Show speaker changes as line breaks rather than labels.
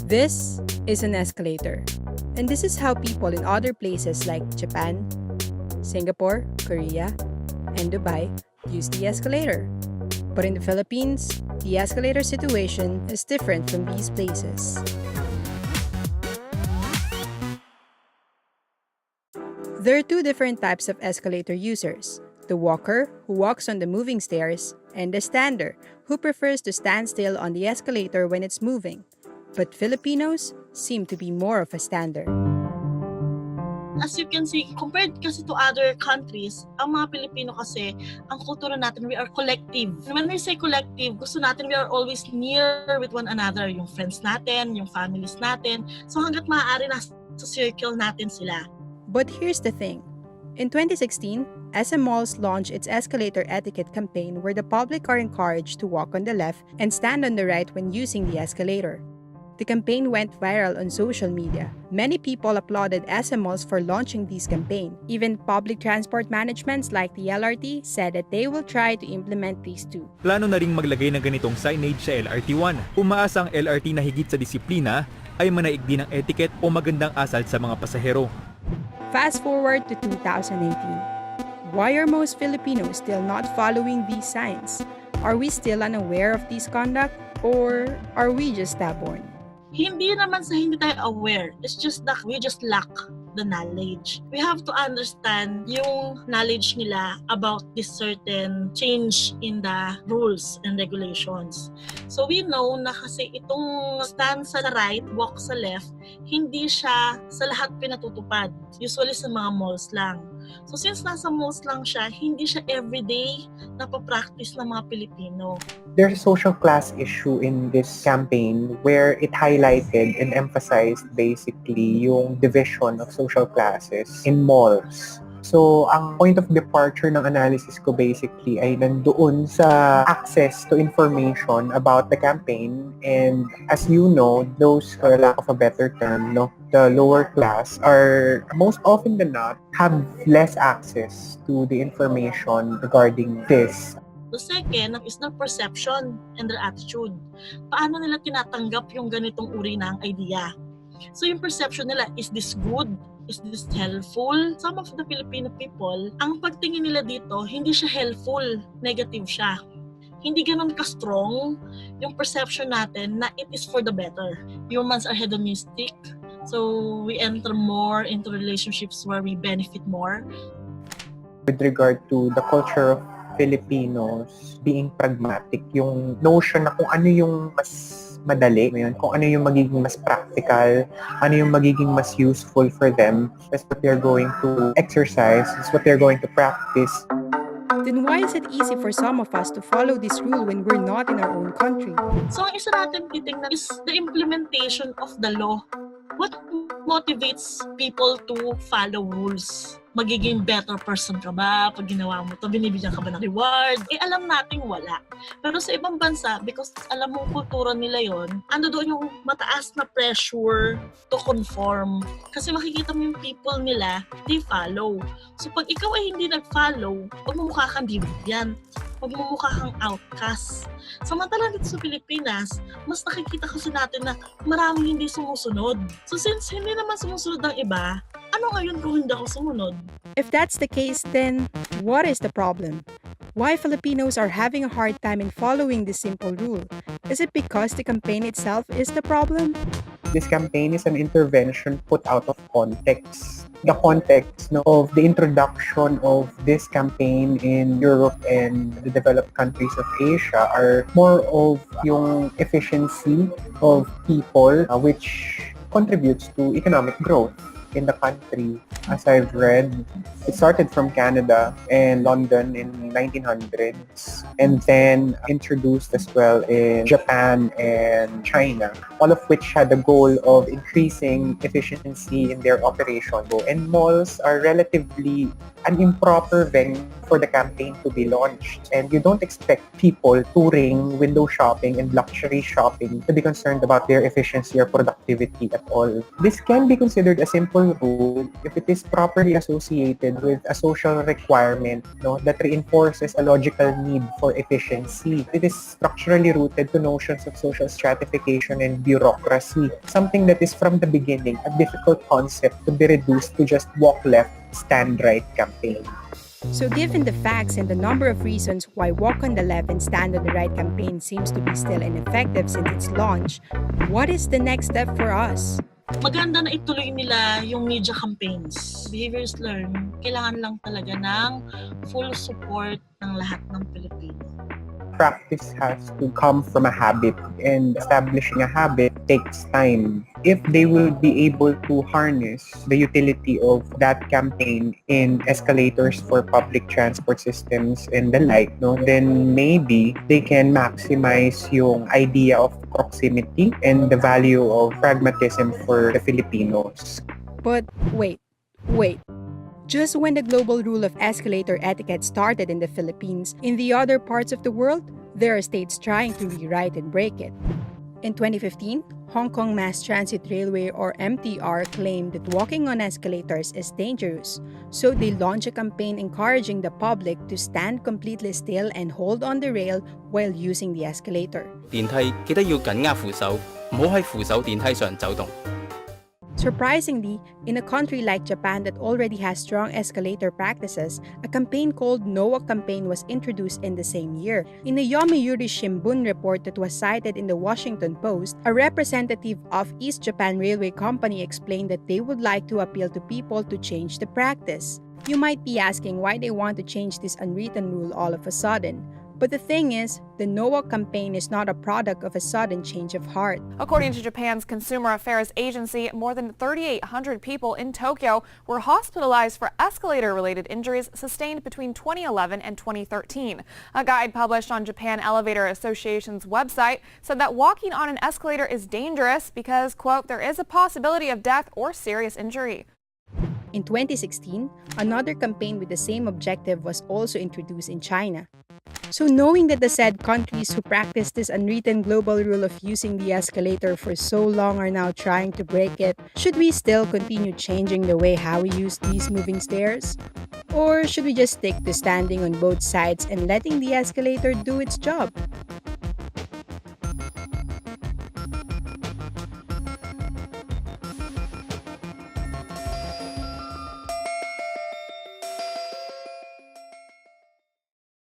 This is an escalator, and this is how people in other places like Japan, Singapore, Korea, and Dubai use the escalator. But in the Philippines, the escalator situation is different from these places. There are two different types of escalator users: the walker, who walks on the moving stairs, and the stander, who prefers to stand still on the escalator when it's moving. But Filipinos seem to be more of a stander.
As you can see, compared kasi to other countries, ang mga Pilipino kasi, ang kultura natin, we are collective. When we say collective, gusto natin we are always near with one another. Yung friends natin, yung families natin. So hanggat maaari nasa circle natin sila.
But here's the thing. In 2016, SM Malls launched its Escalator Etiquette campaign where the public are encouraged to walk on the left and stand on the right when using the escalator. The campaign went viral on social media. Many people applauded SM Malls for launching this campaign. Even public transport managements like the LRT said that they will try to implement these too.
Plano na ring maglagay ng ganitong signage sa LRT1. Umaasa ang LRT na higit sa disiplina ay manaig din ng etiquette o magandang asal sa mga pasahero.
Fast forward to 2018. Why are most Filipinos still not following these signs? Are we still unaware of this conduct, or are we just stubborn?
Hindi naman sa hindi tayo aware. It's just that we just lack the knowledge. We have to understand yung knowledge nila about this certain change in the rules and regulations. So we know na kasi itong stand sa right, walk sa left, hindi siya sa lahat pinatutupad. Usually sa mga malls lang. So since nasa malls lang siya, hindi siya everyday napapractice ng mga Pilipino.
There's a social class issue in this campaign where it highlighted and emphasized basically yung division of social classes in malls. So, ang point of departure ng analysis ko basically ay nandoon sa access to information about the campaign. And as you know, those, for lack of a better term, the lower class are most often than not have less access to the information regarding this.
The second is their perception and their attitude. Paano nila tinatanggap yung ganitong uri ng idea? So yung perception nila, is this good? Is this helpful? Some of the Filipino people, ang pagtingin nila dito, hindi siya helpful, negative siya. Hindi ganun ka-strong yung perception natin na it is for the better. Humans are hedonistic, so we enter more into relationships where we benefit more.
With regard to the culture of Filipinos being pragmatic, yung notion na kung ano yung mas madali, kung ano yung magiging mas practical, ano yung magiging mas useful for them, that's what they're going to exercise, that's what they're going to practice.
Then why is it easy for some of us to follow this rule when we're not in our own country?
So ang isa natin titingnan is the implementation of the law. What motivates people to follow rules? Magiging better person ka ba? Pag ginawa mo to, binibigyan ka ba ng reward? Alam nating wala. Pero sa ibang bansa, because alam mo kultura nila yon, ando doon yung mataas na pressure to conform. Kasi makikita mo yung people nila, they follow. So pag ikaw ay hindi nag-follow, magmumukha kang bibigyan. Magmumukha kang outcast. Samantalang dito sa Pilipinas, mas nakikita kasi natin na maraming hindi sumusunod. So since hindi naman sumusunod ng iba, ano ngayon kung hindi ako sumunod?
If that's the case, then what is the problem? Why Filipinos are having a hard time in following this simple rule? Is it because the campaign itself is the problem?
This campaign is an intervention put out of context. The context of the introduction of this campaign in Europe and the developed countries of Asia are more of yung efficiency of people, which contributes to economic growth in the country. As I've read, it started from Canada and London in 1900s and then introduced as well in Japan and China, all of which had the goal of increasing efficiency in their operation. And malls are relatively an improper venue for the campaign to be launched. And you don't expect people touring, window shopping, and luxury shopping to be concerned about their efficiency or productivity at all. This can be considered a simple simple rule, if it is properly associated with a social requirement, no, that reinforces a logical need for efficiency, it is structurally rooted to notions of social stratification and bureaucracy, something that is from the beginning a difficult concept to be reduced to just walk left, stand right campaign.
So given the facts and the number of reasons why Walk on the Left and Stand on the Right campaign seems to be still ineffective since its launch, what is the next step for us?
Maganda na ituloy nila yung media campaigns. Behaviors learn, kailangan lang talaga ng full support ng lahat ng Pilipino.
Practice has to come from a habit, and establishing a habit takes time. If they will be able to harness the utility of that campaign in escalators for public transport systems and the like, no, then maybe they can maximize yung idea of proximity and the value of pragmatism for the Filipinos.
But wait. Just when the global rule of escalator etiquette started in the Philippines, in the other parts of the world, there are states trying to rewrite and break it. In 2015, Hong Kong Mass Transit Railway or MTR claimed that walking on escalators is dangerous, so they launched a campaign encouraging the public to stand completely still and hold on the rail while using the escalator.
電梯記得要緊握扶手，唔好喺扶手電梯上走動。
Surprisingly, in a country like Japan that already has strong escalator practices, a campaign called NOAA campaign was introduced in the same year. In a Yomiuri Shimbun report that was cited in the Washington Post, a representative of East Japan Railway Company explained that they would like to appeal to people to change the practice. You might be asking why they want to change this unwritten rule all of a sudden. But the thing is, the NOAA campaign is not a product of a sudden change of heart.
According to Japan's Consumer Affairs Agency, more than 3,800 people in Tokyo were hospitalized for escalator-related injuries sustained between 2011 and 2013. A guide published on Japan Elevator Association's website said that walking on an escalator is dangerous because, quote, there is a possibility of death or serious injury.
In 2016, another campaign with the same objective was also introduced in China. So knowing that the said countries who practice this unwritten global rule of using the escalator for so long are now trying to break it, should we still continue changing the way how we use these moving stairs? Or should we just stick to standing on both sides and letting the escalator do its job?